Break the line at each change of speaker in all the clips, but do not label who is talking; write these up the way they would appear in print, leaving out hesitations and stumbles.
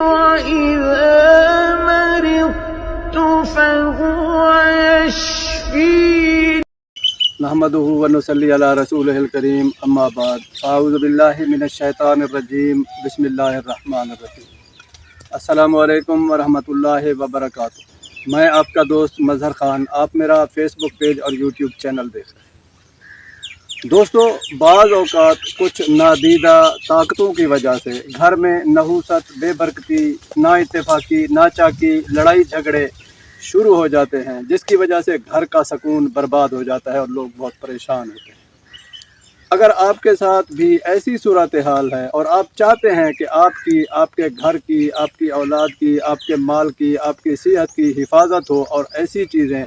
وَإِذَا مَرِضْتُ فَهُوَ يَشْفِينِ
نحمدہ ونصلی علی رسولہ الکریم، اما بعد، اعوذ باللہ من الشیطان الرجیم، بسم اللہ الرحمن الرحیم۔ السلام علیکم ورحمۃ اللہ وبرکاتہ۔ میں آپ کا دوست مظہر خان، آپ میرا فیس بک پیج اور یوٹیوب چینل دیکھ رہے ہیں۔ دوستو، بعض اوقات کچھ نادیدہ طاقتوں کی وجہ سے گھر میں نحوست، بے برکتی، نا اتفاقی، ناچاکی، لڑائی جھگڑے شروع ہو جاتے ہیں، جس کی وجہ سے گھر کا سکون برباد ہو جاتا ہے اور لوگ بہت پریشان ہوتے ہیں۔ اگر آپ کے ساتھ بھی ایسی صورتحال ہے اور آپ چاہتے ہیں کہ آپ کے گھر کی، آپ کی اولاد کی، آپ کے مال کی، آپ کی صحت کی حفاظت ہو، اور ایسی چیزیں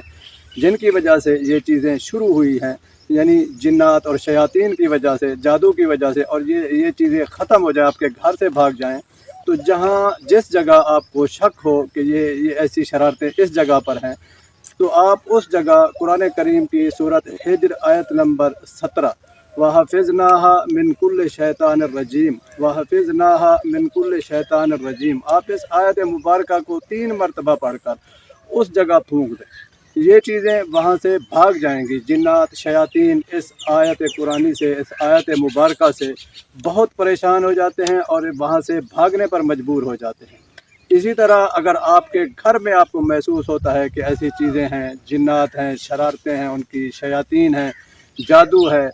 جن کی وجہ سے یہ چیزیں شروع ہوئی ہیں، یعنی جنات اور شیاطین کی وجہ سے، جادو کی وجہ سے، اور یہ چیزیں ختم ہو جائیں، آپ کے گھر سے بھاگ جائیں، تو جس جگہ آپ کو شک ہو کہ یہ ایسی شرارتیں اس جگہ پر ہیں، تو آپ اس جگہ قرآن کریم کی سورۃ ہجر آیت نمبر 17 وَحَفِظْنَاهَا مِنْ كُلِّ شَيْطَانٍ الرَّجِيمٍ وَحَفِظْنَاهَا مِنْ كُلِّ شَيْطَانٍ الرَّجِيمٍ، آپ اس آیت مبارکہ کو 3 مرتبہ پڑھ کر اس جگہ پھونک دیں، یہ چیزیں وہاں سے بھاگ جائیں گی۔ جنات، شیاطین اس آیت قرآنی سے، اس آیت مبارکہ سے بہت پریشان ہو جاتے ہیں اور وہاں سے بھاگنے پر مجبور ہو جاتے ہیں۔ اسی طرح اگر آپ کے گھر میں آپ کو محسوس ہوتا ہے کہ ایسی چیزیں ہیں، جنات ہیں، شرارتیں ہیں، ان کی شیاطین ہیں، جادو ہے،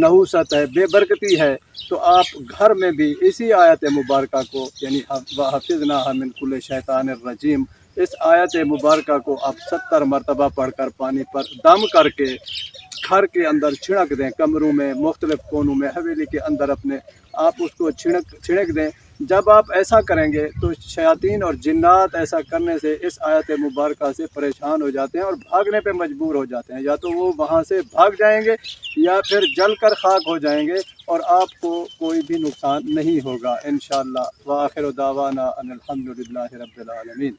نحوست ہے، بے برکتی ہے، تو آپ گھر میں بھی اسی آیت مبارکہ کو، یعنی وَحَفِظْنَاهَا مِنْ كُلِّ شَيْطَانٍ الرَّجِيمٍ، اس آیت مبارکہ کو آپ 70 مرتبہ پڑھ کر پانی پر دم کر کے گھر کے اندر چھڑک دیں، کمروں میں، مختلف کونوں میں، حویلی کے اندر اپنے آپ اس کو چھڑک دیں۔ جب آپ ایسا کریں گے تو شیاطین اور جنات ایسا کرنے سے اس آیت مبارکہ سے پریشان ہو جاتے ہیں اور بھاگنے پہ مجبور ہو جاتے ہیں، یا تو وہ وہاں سے بھاگ جائیں گے یا پھر جل کر خاک ہو جائیں گے، اور آپ کو کوئی بھی نقصان نہیں ہوگا انشاءاللہ۔ وآخر دعوانا ان الحمدللہ رب العالمین۔